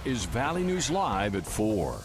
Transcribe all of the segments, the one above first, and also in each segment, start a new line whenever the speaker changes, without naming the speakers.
is Valley News Live at 4.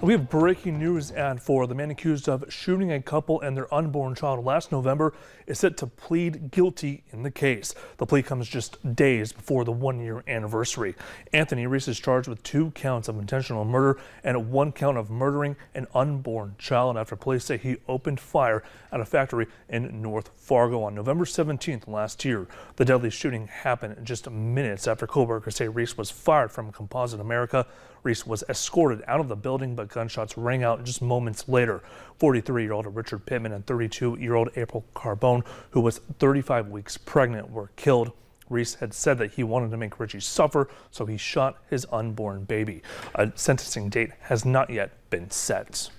We have breaking news at 4. The man accused of shooting a couple and their unborn child last November is set to plead guilty in the case. The plea comes just days before the 1-year anniversary. Anthony Reese is charged with 2 counts of intentional murder and 1 count of murdering an unborn child after police say he opened fire at a factory in North Fargo on November 17th last year. The deadly shooting happened just minutes after coworkers say Reese was fired from Composite America. Reese was escorted out of the building, but gunshots rang out just moments later. 43-year-old Richard Pittman and 32-year-old April Carbone, who was 35 weeks pregnant, were killed. Reese had said that he wanted to make Richie suffer, so he shot his unborn baby. A sentencing date has not yet been set.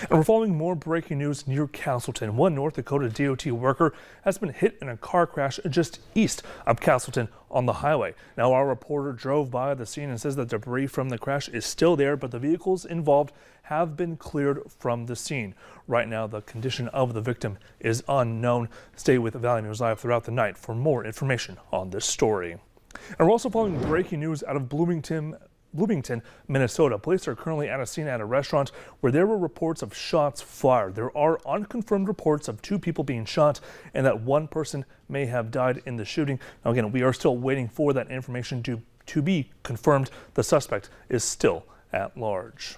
And we're following more breaking news near Castleton. One North Dakota DOT worker has been hit in a car crash just east of Castleton on the highway. Now, our reporter drove by the scene and says the debris from the crash is still there, but the vehicles involved have been cleared from the scene. Right now, the condition of the victim is unknown. Stay with Valley News Live throughout the night for more information on this story. And we're also following breaking news out of Bloomington, Minnesota. Police are currently at a scene at a restaurant where there were reports of shots fired. There are unconfirmed reports of 2 people being shot and that 1 person may have died in the shooting. Now, again, we are still waiting for that information to be confirmed. The suspect is still at large.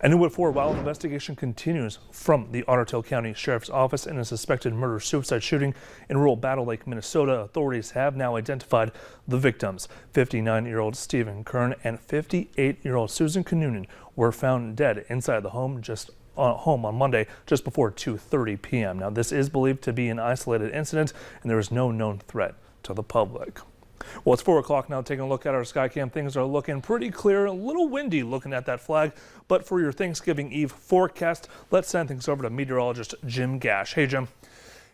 And new at 4, while an investigation continues from the Ottertail County Sheriff's Office in a suspected murder-suicide shooting in rural Battle Lake, Minnesota, authorities have now identified the victims. 59-year-old Stephen Kern and 58-year-old Susan Knoonan were found dead inside the home on Monday just before 2:30 p.m. Now, this is believed to be an isolated incident, and there is no known threat to the public. Well, it's 4 o'clock now. Taking a look at our Skycam, things are looking pretty clear. A little windy looking at that flag, but for your Thanksgiving Eve forecast, let's send things over to meteorologist Jim Gash. Hey, Jim.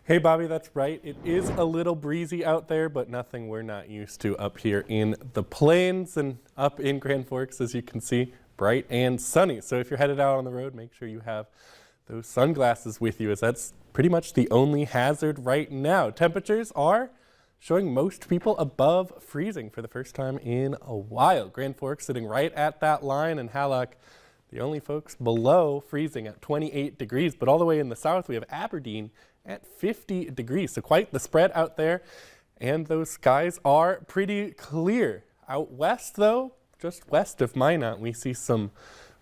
Hey, Bobby, that's right. It is a little breezy out there, but nothing we're not used to up here in the plains and up in Grand Forks, as you can see, bright and sunny. So if you're headed out on the road, make sure you have those sunglasses with you, as that's pretty much the only hazard right now. Temperatures are showing most people above freezing for the first time in a while. Grand Forks sitting right at that line, and Hallock, the only folks below freezing at 28 degrees. But all the way in the south, we have Aberdeen at 50 degrees. So quite the spread out there, and those skies are pretty clear. Out west, though, just west of Minot, we see some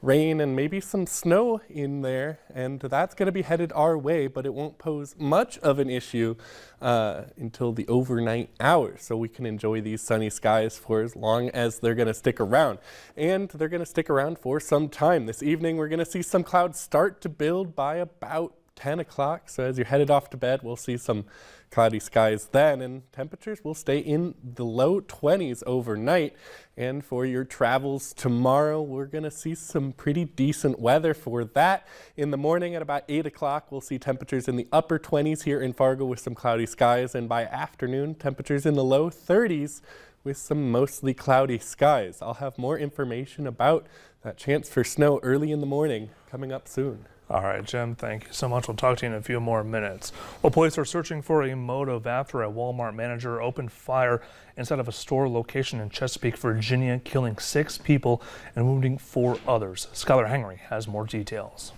rain and maybe some snow in there, and that's going to be headed our way, but it won't pose much of an issue until the overnight hours, so we can enjoy these sunny skies for as long as they're going to stick around. And they're going to stick around for some time. This evening we're going to see some clouds start to build by about 10 o'clock, so as you're headed off to bed, we'll see some cloudy skies then, and temperatures will stay in the low 20s overnight. And for your travels tomorrow, we're going to see some pretty decent weather for that. In the morning at about 8 o'clock, we'll see temperatures in the upper 20s here in Fargo with some cloudy skies, and by afternoon, temperatures in the low 30s with some mostly cloudy skies. I'll have more information about that chance for snow early in the morning coming up soon.
All right, Jim, thank you so much. We'll talk to you in a few more minutes. Well, police are searching for a motive after a Walmart manager opened fire inside of a store location in Chesapeake, Virginia, killing 6 people and wounding 4 others. Skylar Henry has more details.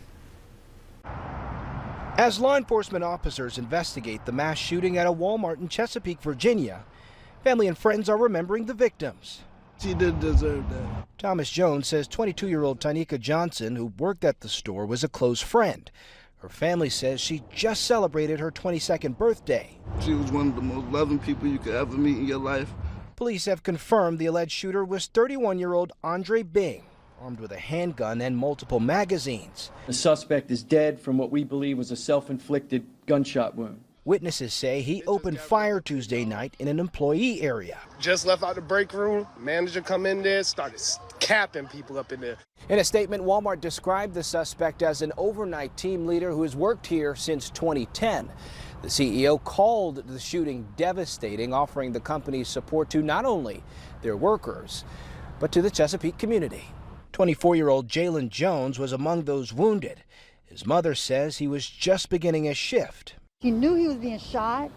As law enforcement officers investigate the mass shooting at a Walmart in Chesapeake, Virginia, family and friends are remembering the victims.
She didn't deserve that.
Thomas Jones says 22-year-old Tanika Johnson, who worked at the store, was a close friend. Her family says she just celebrated her 22nd birthday.
She was one of the most loving people you could ever meet in your life.
Police have confirmed the alleged shooter was 31-year-old Andre Bing, armed with a handgun and multiple magazines.
The suspect is dead from what we believe was a self-inflicted gunshot wound.
Witnesses say he opened fire Tuesday night in an employee area.
Just left out the break room, manager come in there, started capping people up in there.
In a statement, Walmart described the suspect as an overnight team leader who has worked here since 2010. The CEO called the shooting devastating, offering the company's support to not only their workers, but to the Chesapeake community. 24-year-old Jalen Jones was among those wounded. His mother says he was just beginning his shift.
He knew he was being shot.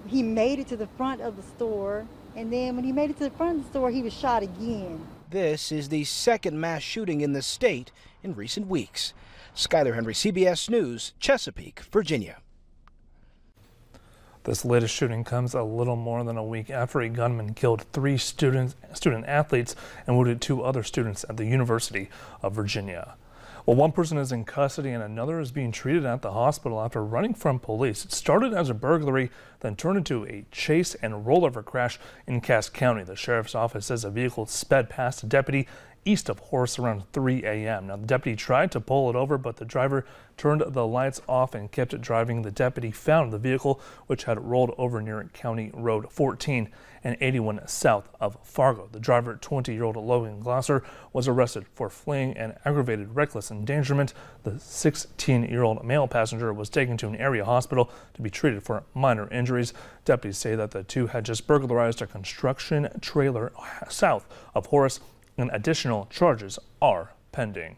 He made it to the front of the store And then when he made it to the front of the store, he was shot again.
This is the second mass shooting in the state in recent weeks. Skyler Henry, CBS News, Chesapeake, Virginia.
This latest shooting comes a little more than a week after a gunman killed 3 student athletes and wounded 2 other students at the University of Virginia. Well, one person is in custody and another is being treated at the hospital after running from police. It started as a burglary, then turned into a chase and rollover crash in Cass County. The sheriff's office says a vehicle sped past a deputy east of Horace around 3 a.m. Now, the deputy tried to pull it over, but the driver turned the lights off and kept driving. The deputy found the vehicle, which had rolled over near County Road 14 and 81 south of Fargo. The driver, 20-year-old Logan Glosser, was arrested for fleeing and aggravated reckless endangerment. The 16-year-old male passenger was taken to an area hospital to be treated for minor injuries. Deputies say that the two had just burglarized a construction trailer south of Horace, and additional charges are pending.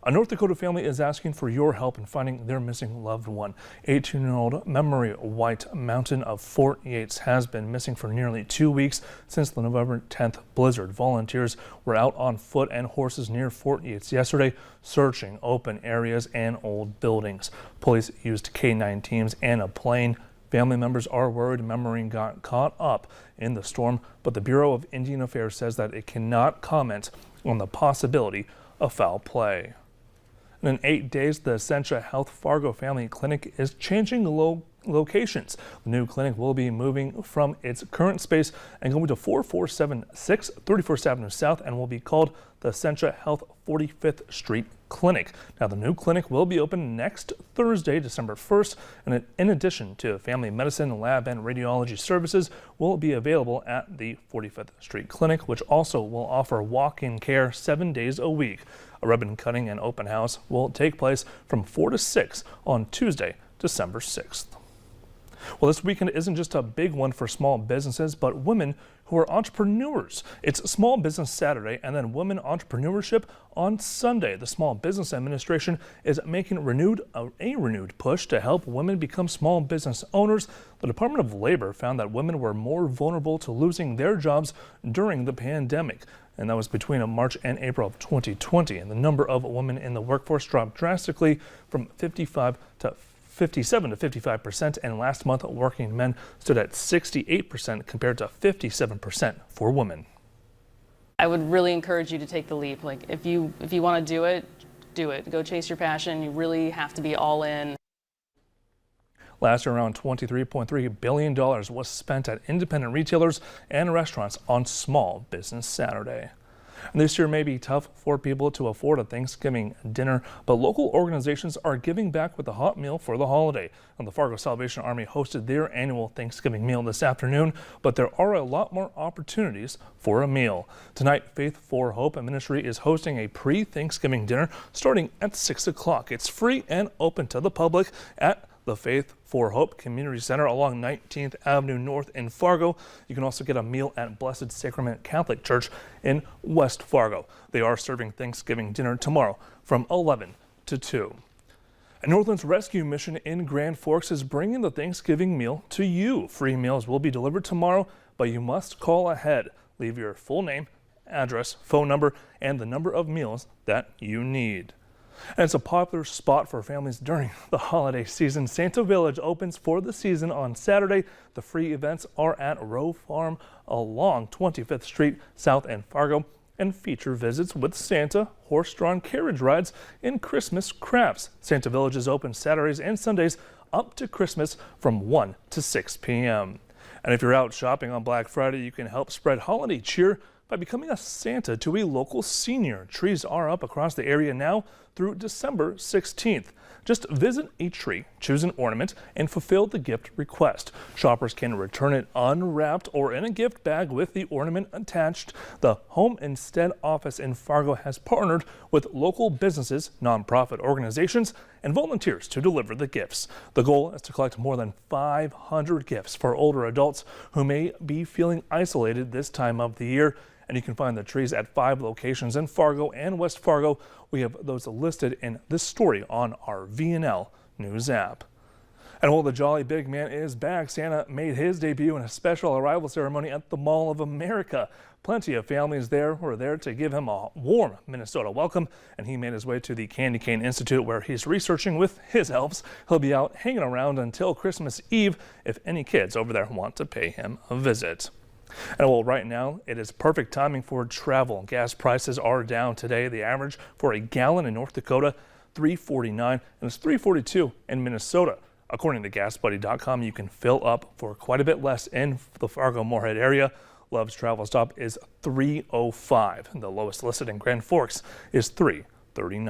A North Dakota family is asking for your help in finding their missing loved one. 18-year-old Memory White Mountain of Fort Yates has been missing for nearly 2 weeks since the November 10th blizzard. Volunteers were out on foot and horses near Fort Yates yesterday, searching open areas and old buildings. Police used K-9 teams and a plane. Family members are worried Memory got caught up in the storm, but the Bureau of Indian Affairs says that it cannot comment on the possibility of foul play. And in 8 days, the Essentia Health Fargo Family Clinic is changing locations. The new clinic will be moving from its current space and going to 4476 34th Avenue South and will be called the Essentia Health 45th Street Clinic. Now, the new clinic will be open next Thursday, December 1st, and in addition to family medicine, lab, and radiology services will be available at the 45th Street Clinic, which also will offer walk-in care 7 days a week. A ribbon cutting and open house will take place from 4 to 6 on Tuesday, December 6th. Well, this weekend isn't just a big one for small businesses, but women who are entrepreneurs. It's Small Business Saturday and then Women Entrepreneurship on Sunday. The Small Business Administration is making a renewed push to help women become small business owners. The Department of Labor found that women were more vulnerable to losing their jobs during the pandemic, and that was between March and April of 2020. And the number of women in the workforce dropped drastically from 57 to 55%, and last month working men stood at 68% compared to 57% for women.
I would really encourage you to take the leap. Like if you want to do it, do it. Go chase your passion. You really have to be all in.
Last year, around $23.3 billion was spent at independent retailers and restaurants on Small Business Saturday. And this year may be tough for people to afford a Thanksgiving dinner, but local organizations are giving back with a hot meal for the holiday. And the Fargo Salvation Army hosted their annual Thanksgiving meal this afternoon, but there are a lot more opportunities for a meal. Tonight, Faith for Hope Ministry is hosting a pre-Thanksgiving dinner starting at 6 o'clock. It's free and open to the public at the Faith for Hope Community Center along 19th Avenue North in Fargo. You can also get a meal at Blessed Sacrament Catholic Church in West Fargo. They are serving Thanksgiving dinner tomorrow from 11 to 2. And Northland's Rescue Mission in Grand Forks is bringing the Thanksgiving meal to you. Free meals will be delivered tomorrow, but you must call ahead. Leave your full name, address, phone number, and the number of meals that you need. And it's a popular spot for families during the holiday season. Santa Village opens for the season on Saturday. The free events are at Rowe Farm along 25th Street South in Fargo and feature visits with Santa, horse-drawn carriage rides, and Christmas crafts. Santa Village is open Saturdays and Sundays up to Christmas from 1 to 6 p.m. And if you're out shopping on Black Friday, you can help spread holiday cheer by becoming a Santa to a local senior. Trees are up across the area now through December 16th. Just visit a tree, choose an ornament, and fulfill the gift request. Shoppers can return it unwrapped or in a gift bag with the ornament attached. The Home Instead office in Fargo has partnered with local businesses, nonprofit organizations, and volunteers to deliver the gifts. The goal is to collect more than 500 gifts for older adults who may be feeling isolated this time of the year. And you can find the trees at 5 locations in Fargo and West Fargo. We have those listed in this story on our VNL News app. And while the Jolly Big Man is back, Santa made his debut in a special arrival ceremony at the Mall of America. Plenty of families there were there to give him a warm Minnesota welcome, and he made his way to the Candy Cane Institute where he's researching with his elves. He'll be out hanging around until Christmas Eve if any kids over there want to pay him a visit. And well, right now it is perfect timing for travel. Gas prices are down today. The average for a gallon in North Dakota, $3.49, and it's $3.42 in Minnesota. According to GasBuddy.com, you can fill up for quite a bit less in the Fargo-Moorhead area. Love's travel stop is $3.05. The lowest listed in Grand Forks is $3.39.